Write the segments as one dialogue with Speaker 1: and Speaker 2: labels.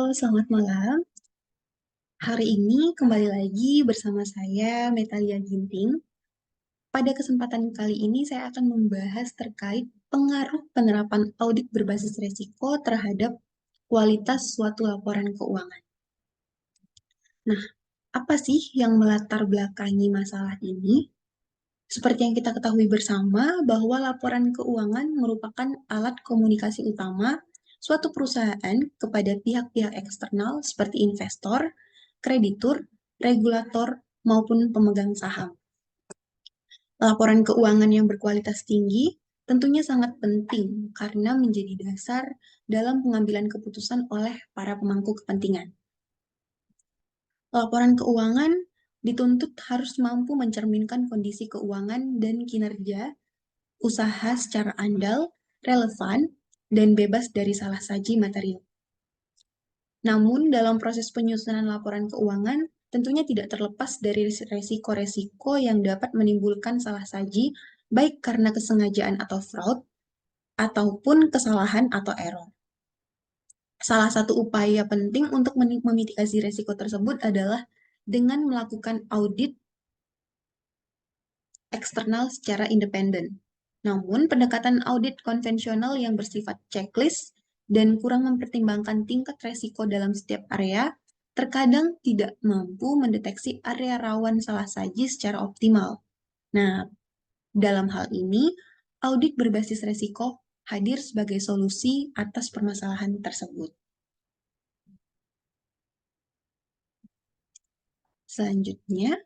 Speaker 1: Halo, selamat malam. Hari ini kembali lagi bersama saya, Metalia Ginting. Pada kesempatan kali ini saya akan membahas terkait pengaruh penerapan audit berbasis risiko terhadap kualitas suatu laporan keuangan. Nah, apa sih yang melatar belakangi masalah ini? Seperti yang kita ketahui bersama bahwa laporan keuangan merupakan alat komunikasi utama suatu perusahaan kepada pihak-pihak eksternal seperti investor, kreditur, regulator, maupun pemegang saham. Laporan keuangan yang berkualitas tinggi tentunya sangat penting karena menjadi dasar dalam pengambilan keputusan oleh para pemangku kepentingan. Laporan keuangan dituntut harus mampu mencerminkan kondisi keuangan dan kinerja usaha secara andal, relevan, dan bebas dari salah saji material. Namun, dalam proses penyusunan laporan keuangan, tentunya tidak terlepas dari resiko-resiko yang dapat menimbulkan salah saji, baik karena kesengajaan atau fraud, ataupun kesalahan atau error. Salah satu upaya penting untuk memitigasi resiko tersebut adalah dengan melakukan audit eksternal secara independen. Namun, pendekatan audit konvensional yang bersifat checklist dan kurang mempertimbangkan tingkat resiko dalam setiap area terkadang tidak mampu mendeteksi area rawan salah saji secara optimal. Nah, dalam hal ini, audit berbasis resiko hadir sebagai solusi atas permasalahan tersebut. Selanjutnya,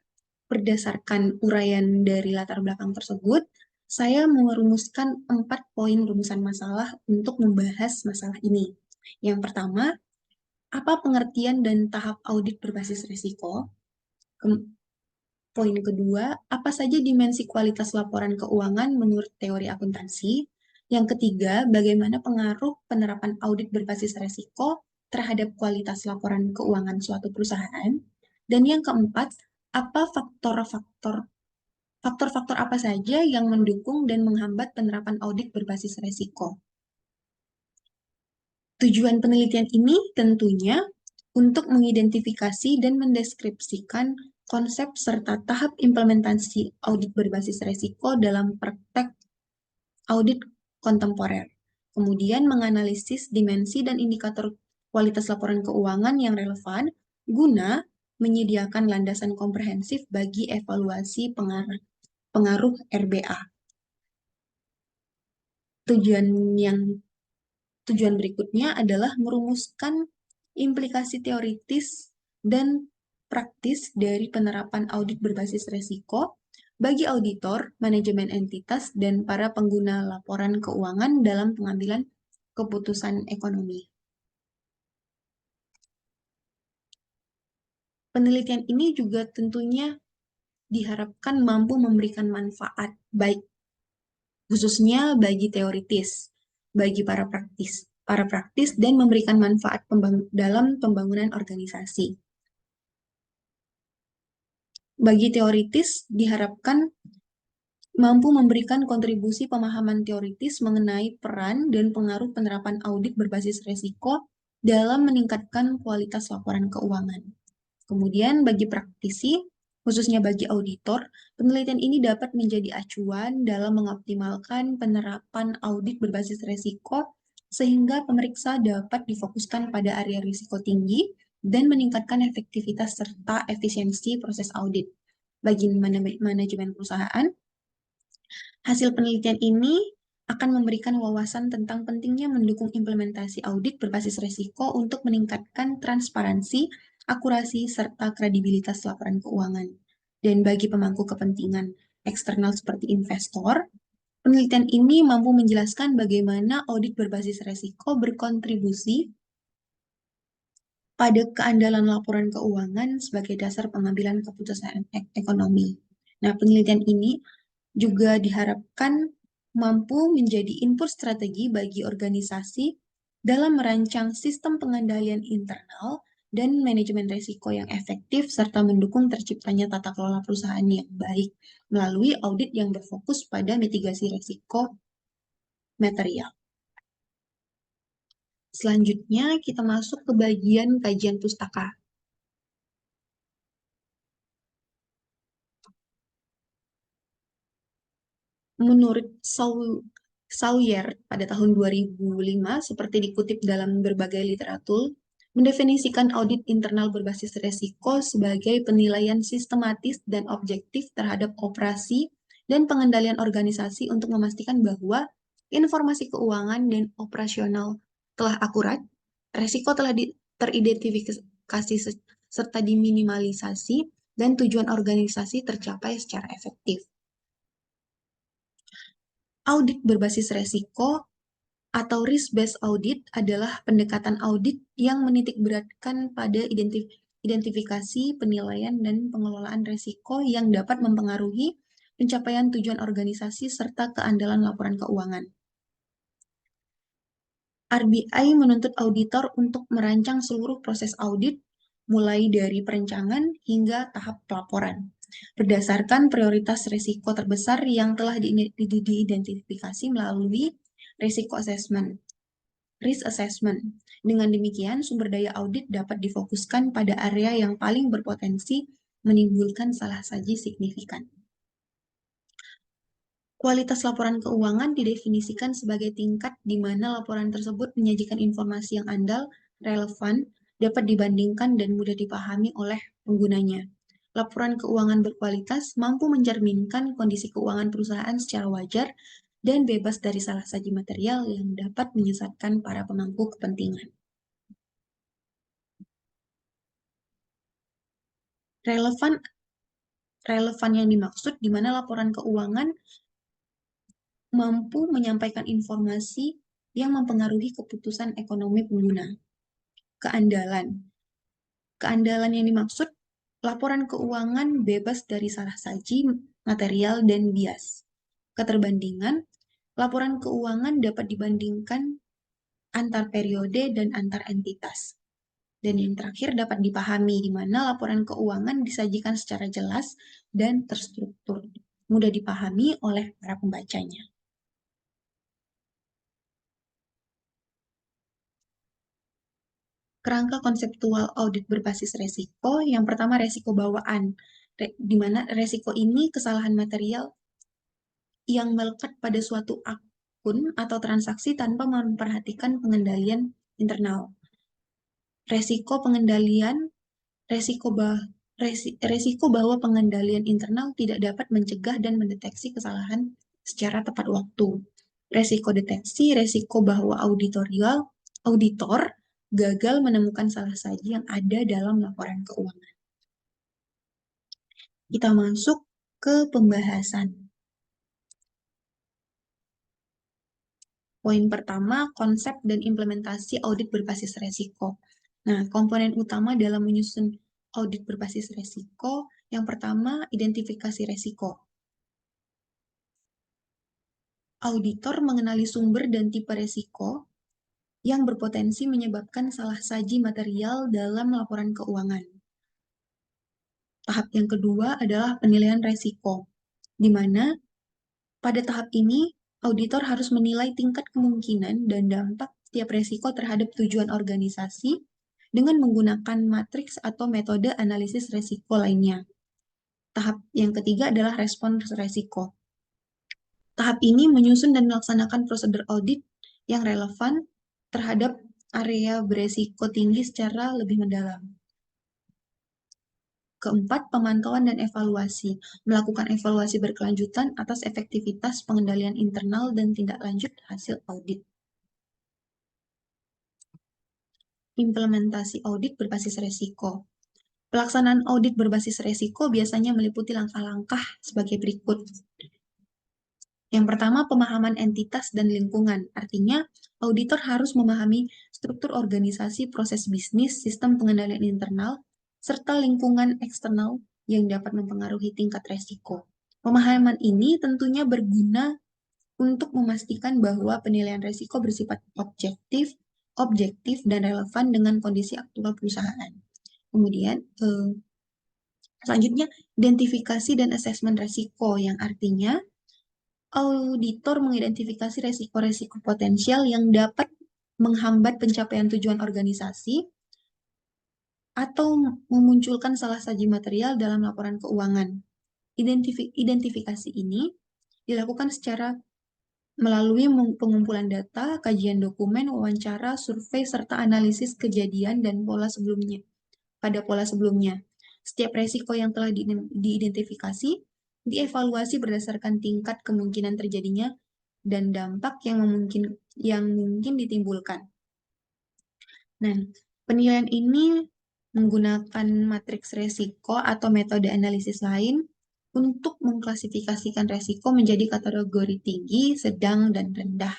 Speaker 1: berdasarkan uraian dari latar belakang tersebut, saya merumuskan 4 poin rumusan masalah untuk membahas masalah ini. Yang pertama, apa pengertian dan tahap audit berbasis risiko? Poin kedua, apa saja dimensi kualitas laporan keuangan menurut teori akuntansi? Yang ketiga, bagaimana pengaruh penerapan audit berbasis risiko terhadap kualitas laporan keuangan suatu perusahaan? Dan yang keempat, apa faktor-faktor apa saja yang mendukung dan menghambat penerapan audit berbasis risiko? Tujuan penelitian ini tentunya untuk mengidentifikasi dan mendeskripsikan konsep serta tahap implementasi audit berbasis risiko dalam praktek audit kontemporer. Kemudian menganalisis dimensi dan indikator kualitas laporan keuangan yang relevan guna menyediakan landasan komprehensif bagi evaluasi pengaruh RBA. Tujuan berikutnya adalah merumuskan implikasi teoritis dan praktis dari penerapan audit berbasis risiko bagi auditor, manajemen entitas, dan para pengguna laporan keuangan dalam pengambilan keputusan ekonomi. Penelitian ini juga tentunya diharapkan mampu memberikan manfaat baik khususnya bagi teoritis, bagi para praktis dan memberikan manfaat dalam pembangunan organisasi. Bagi teoritis diharapkan mampu memberikan kontribusi pemahaman teoritis mengenai peran dan pengaruh penerapan audit berbasis risiko dalam meningkatkan kualitas laporan keuangan. Kemudian bagi praktisi, khususnya bagi auditor, penelitian ini dapat menjadi acuan dalam mengoptimalkan penerapan audit berbasis risiko sehingga pemeriksa dapat difokuskan pada area risiko tinggi dan meningkatkan efektivitas serta efisiensi proses audit. Bagi manajemen perusahaan, hasil penelitian ini akan memberikan wawasan tentang pentingnya mendukung implementasi audit berbasis risiko untuk meningkatkan transparansi, akurasi, serta kredibilitas laporan keuangan. Dan bagi pemangku kepentingan eksternal seperti investor, penelitian ini mampu menjelaskan bagaimana audit berbasis risiko berkontribusi pada keandalan laporan keuangan sebagai dasar pengambilan keputusan ekonomi. Nah, penelitian ini juga diharapkan mampu menjadi input strategi bagi organisasi dalam merancang sistem pengendalian internal dan manajemen risiko yang efektif serta mendukung terciptanya tata kelola perusahaan yang baik melalui audit yang berfokus pada mitigasi risiko material. Selanjutnya, kita masuk ke bagian kajian pustaka. Menurut Sawyer pada tahun 2005, seperti dikutip dalam berbagai literatur, mendefinisikan audit internal berbasis resiko sebagai penilaian sistematis dan objektif terhadap operasi dan pengendalian organisasi untuk memastikan bahwa informasi keuangan dan operasional telah akurat, resiko telah teridentifikasi serta diminimalisasi, dan tujuan organisasi tercapai secara efektif. Audit berbasis resiko atau risk-based audit adalah pendekatan audit yang menitikberatkan pada identifikasi, penilaian, dan pengelolaan resiko yang dapat mempengaruhi pencapaian tujuan organisasi serta keandalan laporan keuangan. RBI menuntut auditor untuk merancang seluruh proses audit, mulai dari perencanaan hingga tahap pelaporan, berdasarkan prioritas risiko terbesar yang telah diidentifikasi melalui risiko assessment, risk assessment. Dengan demikian, sumber daya audit dapat difokuskan pada area yang paling berpotensi menimbulkan salah saji signifikan. Kualitas laporan keuangan didefinisikan sebagai tingkat di mana laporan tersebut menyajikan informasi yang andal, relevan, dapat dibandingkan, dan mudah dipahami oleh penggunanya. Laporan keuangan berkualitas mampu mencerminkan kondisi keuangan perusahaan secara wajar dan bebas dari salah saji material yang dapat menyesatkan para pemangku kepentingan. Relevan yang dimaksud di mana laporan keuangan mampu menyampaikan informasi yang mempengaruhi keputusan ekonomi pengguna. Keandalan. Keandalan yang dimaksud, laporan keuangan bebas dari salah saji, material, dan bias. Keterbandingan, laporan keuangan dapat dibandingkan antar periode dan antar entitas. Dan yang terakhir dapat dipahami, di mana laporan keuangan disajikan secara jelas dan terstruktur, mudah dipahami oleh para pembacanya. Kerangka konseptual audit berbasis resiko, yang pertama resiko bawaan, di mana resiko ini kesalahan material yang melekat pada suatu akun atau transaksi tanpa memperhatikan pengendalian internal. Resiko pengendalian, resiko bahwa pengendalian internal tidak dapat mencegah dan mendeteksi kesalahan secara tepat waktu. Resiko deteksi, resiko bahwa auditor gagal menemukan salah saji yang ada dalam laporan keuangan. Kita masuk ke pembahasan. Poin pertama, konsep dan implementasi audit berbasis resiko. Nah, komponen utama dalam menyusun audit berbasis resiko, yang pertama, identifikasi resiko. Auditor mengenali sumber dan tipe resiko yang berpotensi menyebabkan salah saji material dalam laporan keuangan. Tahap yang kedua adalah penilaian resiko, di mana pada tahap ini auditor harus menilai tingkat kemungkinan dan dampak tiap resiko terhadap tujuan organisasi dengan menggunakan matriks atau metode analisis resiko lainnya. Tahap yang ketiga adalah respons resiko. Tahap ini menyusun dan melaksanakan prosedur audit yang relevan terhadap area beresiko tinggi secara lebih mendalam. Keempat, pemantauan dan evaluasi. Melakukan evaluasi berkelanjutan atas efektivitas pengendalian internal dan tindak lanjut hasil audit. Implementasi audit berbasis resiko. Pelaksanaan audit berbasis resiko biasanya meliputi langkah-langkah sebagai berikut. Yang pertama, pemahaman entitas dan lingkungan. Artinya, auditor harus memahami struktur organisasi, proses bisnis, sistem pengendalian internal, serta lingkungan eksternal yang dapat mempengaruhi tingkat resiko. Pemahaman ini tentunya berguna untuk memastikan bahwa penilaian resiko bersifat objektif dan relevan dengan kondisi aktual perusahaan. Kemudian, selanjutnya, identifikasi dan asesmen resiko, yang artinya auditor mengidentifikasi resiko-resiko potensial yang dapat menghambat pencapaian tujuan organisasi, atau memunculkan salah saji material dalam laporan keuangan. Identifikasi ini dilakukan secara melalui pengumpulan data, kajian dokumen, wawancara, survei, serta analisis kejadian dan pola sebelumnya. Pada pola sebelumnya, setiap resiko yang telah diidentifikasi dievaluasi berdasarkan tingkat kemungkinan terjadinya dan dampak yang mungkin ditimbulkan. Nah, penilaian ini menggunakan matriks resiko atau metode analisis lain untuk mengklasifikasikan resiko menjadi kategori tinggi, sedang, dan rendah.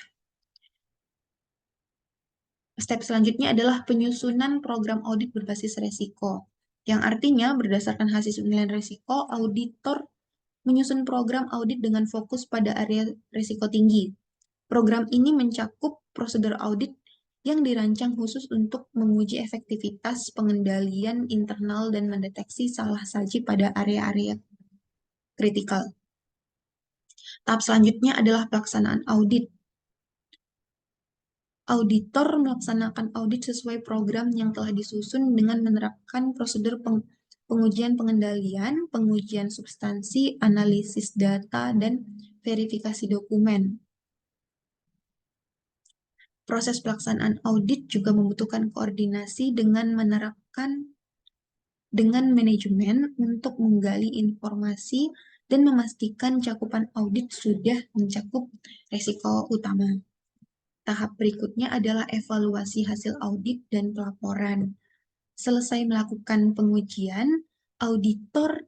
Speaker 1: Step selanjutnya adalah penyusunan program audit berbasis resiko, yang artinya berdasarkan hasil penilaian resiko, auditor menyusun program audit dengan fokus pada area risiko tinggi. Program ini mencakup prosedur audit yang dirancang khusus untuk menguji efektivitas pengendalian internal dan mendeteksi salah saji pada area-area kritikal. Tahap selanjutnya adalah pelaksanaan audit. Auditor melaksanakan audit sesuai program yang telah disusun dengan menerapkan prosedur pengujian pengendalian, pengujian substansi, analisis data, dan verifikasi dokumen. Proses pelaksanaan audit juga membutuhkan koordinasi dengan manajemen untuk menggali informasi dan memastikan cakupan audit sudah mencakup resiko utama. Tahap berikutnya adalah evaluasi hasil audit dan pelaporan. Selesai melakukan pengujian, auditor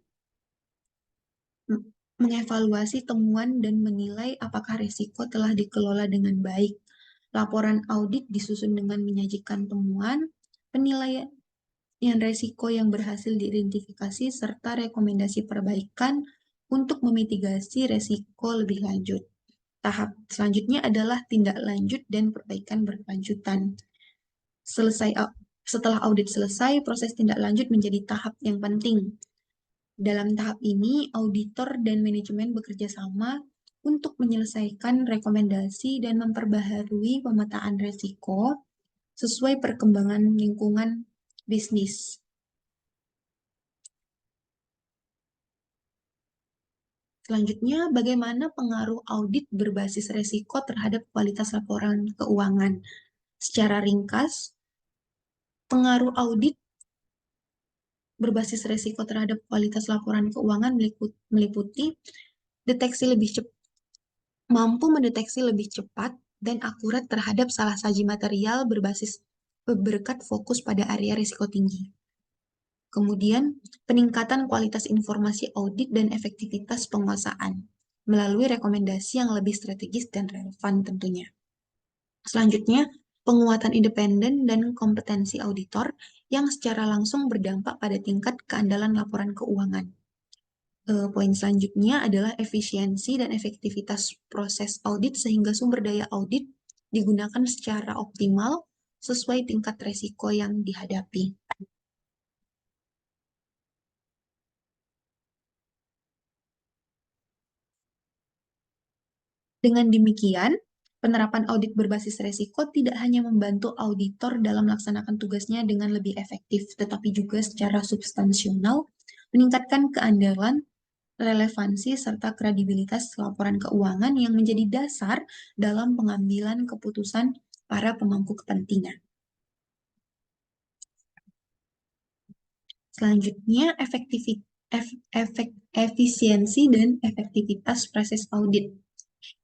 Speaker 1: mengevaluasi temuan dan menilai apakah risiko telah dikelola dengan baik. Laporan audit disusun dengan menyajikan temuan, penilaian risiko yang berhasil diidentifikasi, serta rekomendasi perbaikan untuk memitigasi risiko lebih lanjut. Tahap selanjutnya adalah tindak lanjut dan perbaikan berkelanjutan. Setelah audit selesai, proses tindak lanjut menjadi tahap yang penting. Dalam tahap ini, auditor dan manajemen bekerja sama untuk menyelesaikan rekomendasi dan memperbaharui pemetaan risiko sesuai perkembangan lingkungan bisnis. Selanjutnya, bagaimana pengaruh audit berbasis risiko terhadap kualitas laporan keuangan? Secara ringkas, pengaruh audit berbasis risiko terhadap kualitas laporan keuangan meliputi mampu mendeteksi lebih cepat dan akurat terhadap salah saji material berkat fokus pada area risiko tinggi. Kemudian, peningkatan kualitas informasi audit dan efektivitas penguasaan melalui rekomendasi yang lebih strategis dan relevan tentunya. Selanjutnya, penguatan independen dan kompetensi auditor yang secara langsung berdampak pada tingkat keandalan laporan keuangan. Poin selanjutnya adalah efisiensi dan efektivitas proses audit sehingga sumber daya audit digunakan secara optimal sesuai tingkat risiko yang dihadapi. Dengan demikian, penerapan audit berbasis risiko tidak hanya membantu auditor dalam melaksanakan tugasnya dengan lebih efektif, tetapi juga secara substansional meningkatkan keandalan, relevansi, serta kredibilitas laporan keuangan yang menjadi dasar dalam pengambilan keputusan para pemangku kepentingan. Selanjutnya, efisiensi dan efektivitas proses audit.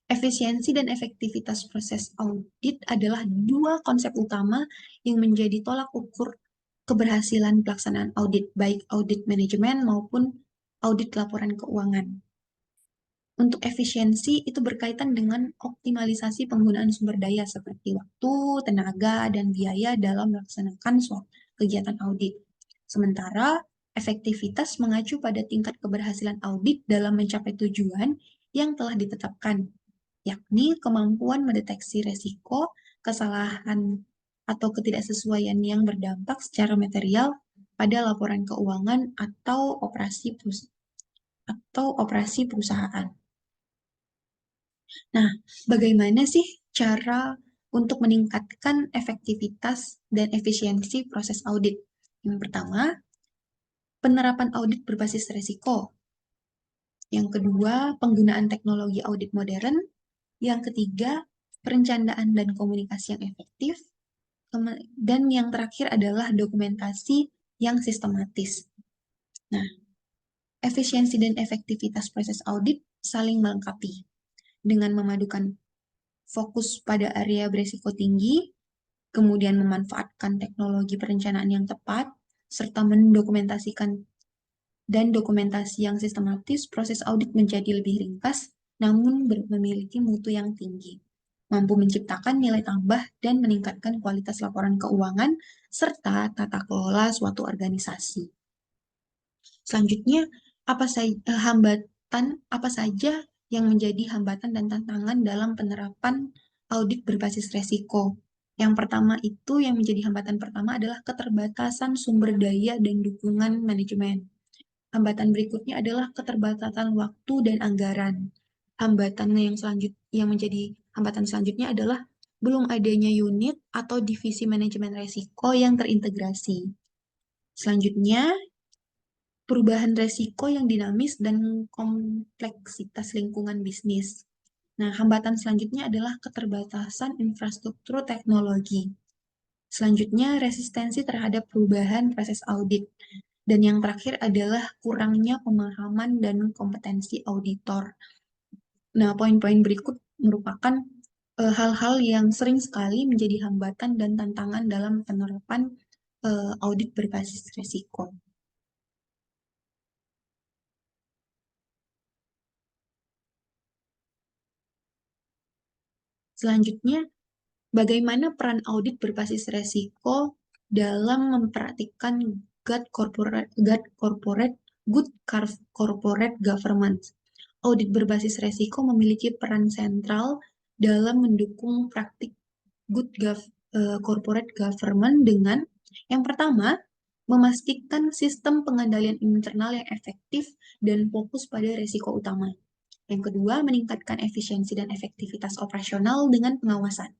Speaker 1: Efisiensi dan efektivitas proses audit adalah dua konsep utama yang menjadi tolak ukur keberhasilan pelaksanaan audit, baik audit manajemen maupun audit laporan keuangan. Untuk efisiensi itu berkaitan dengan optimalisasi penggunaan sumber daya seperti waktu, tenaga, dan biaya dalam melaksanakan suatu kegiatan audit. Sementara efektivitas mengacu pada tingkat keberhasilan audit dalam mencapai tujuan yang telah ditetapkan, yakni kemampuan mendeteksi resiko, kesalahan, atau ketidaksesuaian yang berdampak secara material pada laporan keuangan atau operasi perusahaan. Nah, bagaimana sih cara untuk meningkatkan efektivitas dan efisiensi proses audit. Yang pertama, penerapan audit berbasis risiko. Yang kedua, penggunaan teknologi audit modern. Yang ketiga, perencanaan dan komunikasi yang efektif. Dan yang terakhir adalah dokumentasi yang sistematis. Nah, efisiensi dan efektivitas proses audit saling melengkapi dengan memadukan fokus pada area berisiko tinggi, kemudian memanfaatkan teknologi perencanaan yang tepat, serta mendokumentasikan dan dokumentasi yang sistematis, proses audit menjadi lebih ringkas, namun memiliki mutu yang tinggi, mampu menciptakan nilai tambah dan meningkatkan kualitas laporan keuangan, serta tata kelola suatu organisasi. Selanjutnya, hambatan apa saja yang menjadi hambatan dan tantangan dalam penerapan audit berbasis resiko? Yang pertama itu, yang menjadi hambatan pertama adalah keterbatasan sumber daya dan dukungan manajemen. Hambatan berikutnya adalah keterbatasan waktu dan anggaran. Yang menjadi hambatan selanjutnya adalah belum adanya unit atau divisi manajemen resiko yang terintegrasi. Selanjutnya, perubahan resiko yang dinamis dan kompleksitas lingkungan bisnis. Nah, hambatan selanjutnya adalah keterbatasan infrastruktur teknologi. Selanjutnya, resistensi terhadap perubahan proses audit. Dan yang terakhir adalah kurangnya pemahaman dan kompetensi auditor. Nah, poin-poin berikut merupakan hal-hal yang sering sekali menjadi hambatan dan tantangan dalam penerapan audit berbasis risiko. Selanjutnya, bagaimana peran audit berbasis risiko dalam memperhatikan good corporate governance? Audit berbasis risiko memiliki peran sentral dalam mendukung praktik corporate government dengan yang pertama, memastikan sistem pengendalian internal yang efektif dan fokus pada risiko utama. Yang kedua, meningkatkan efisiensi dan efektivitas operasional dengan pengawasan.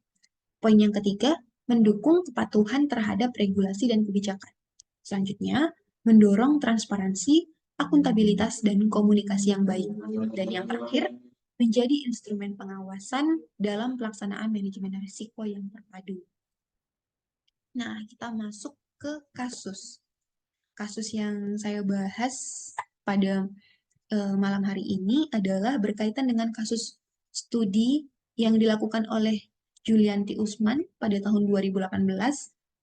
Speaker 1: Poin yang ketiga, mendukung kepatuhan terhadap regulasi dan kebijakan. Selanjutnya, mendorong transparansi, akuntabilitas, dan komunikasi yang baik. Dan yang terakhir, menjadi instrumen pengawasan dalam pelaksanaan manajemen risiko yang terpadu. Nah, kita masuk ke kasus. Kasus yang saya bahas pada malam hari ini adalah berkaitan dengan kasus studi yang dilakukan oleh Julianti Usman pada tahun 2018,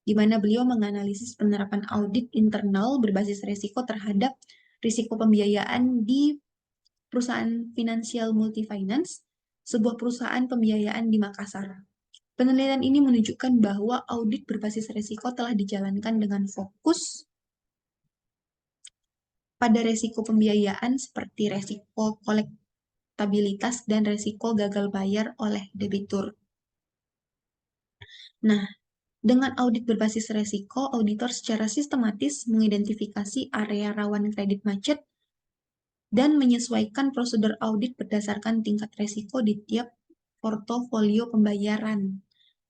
Speaker 1: di mana beliau menganalisis penerapan audit internal berbasis risiko terhadap risiko pembiayaan di perusahaan finansial multifinance, sebuah perusahaan pembiayaan di Makassar. Penelitian ini menunjukkan bahwa audit berbasis risiko telah dijalankan dengan fokus pada risiko pembiayaan seperti risiko kolektabilitas dan risiko gagal bayar oleh debitur. Nah, dengan audit berbasis risiko, auditor secara sistematis mengidentifikasi area rawan kredit macet dan menyesuaikan prosedur audit berdasarkan tingkat risiko di tiap portofolio pembayaran.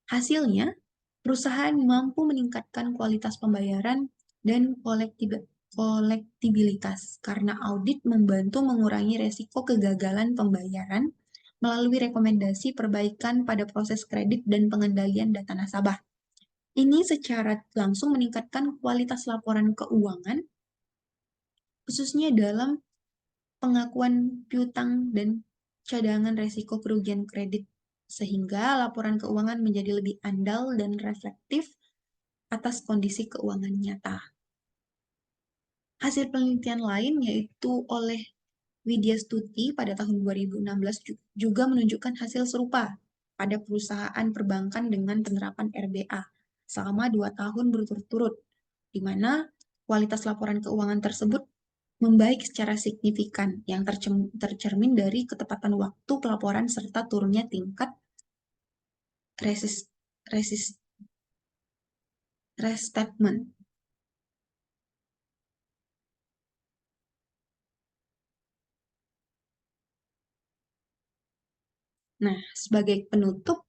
Speaker 1: Hasilnya, perusahaan mampu meningkatkan kualitas pembayaran dan kolektibilitas karena audit membantu mengurangi risiko kegagalan pembayaran melalui rekomendasi perbaikan pada proses kredit dan pengendalian data nasabah. Ini secara langsung meningkatkan kualitas laporan keuangan, khususnya dalam pengakuan piutang dan cadangan risiko kerugian kredit, sehingga laporan keuangan menjadi lebih andal dan reflektif atas kondisi keuangan nyata. Hasil penelitian lain yaitu oleh Widya Stuti pada tahun 2016 juga menunjukkan hasil serupa pada perusahaan perbankan dengan penerapan RBA selama 2 tahun berturut-turut, di mana kualitas laporan keuangan tersebut membaik secara signifikan yang tercermin dari ketepatan waktu pelaporan serta turunnya tingkat restatement. Nah, sebagai penutup,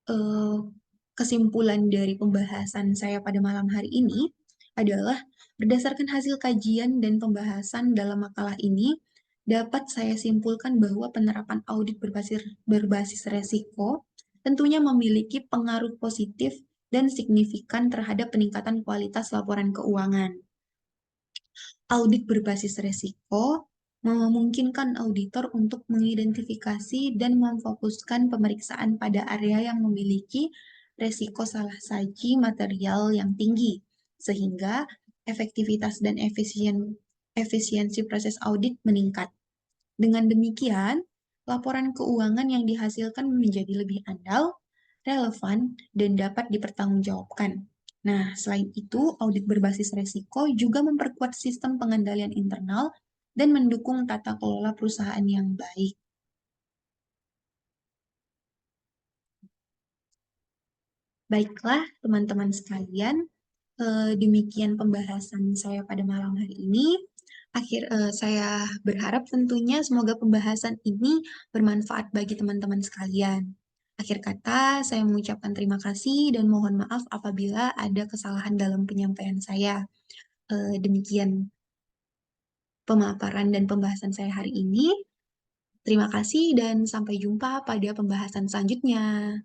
Speaker 1: eh, kesimpulan dari pembahasan saya pada malam hari ini adalah berdasarkan hasil kajian dan pembahasan dalam makalah ini, dapat saya simpulkan bahwa penerapan audit berbasis resiko tentunya memiliki pengaruh positif dan signifikan terhadap peningkatan kualitas laporan keuangan. Audit berbasis resiko memungkinkan auditor untuk mengidentifikasi dan memfokuskan pemeriksaan pada area yang memiliki resiko salah saji material yang tinggi, sehingga efektivitas dan efisiensi proses audit meningkat. Dengan demikian, laporan keuangan yang dihasilkan menjadi lebih andal, relevan, dan dapat dipertanggungjawabkan. Nah, selain itu, audit berbasis resiko juga memperkuat sistem pengendalian internal dan mendukung tata kelola perusahaan yang baik. Baiklah, teman-teman sekalian, demikian pembahasan saya pada malam hari ini. Saya berharap tentunya semoga pembahasan ini bermanfaat bagi teman-teman sekalian. Akhir kata, saya mengucapkan terima kasih dan mohon maaf apabila ada kesalahan dalam penyampaian saya. Demikian pemaparan dan pembahasan saya hari ini. Terima kasih dan sampai jumpa pada pembahasan selanjutnya.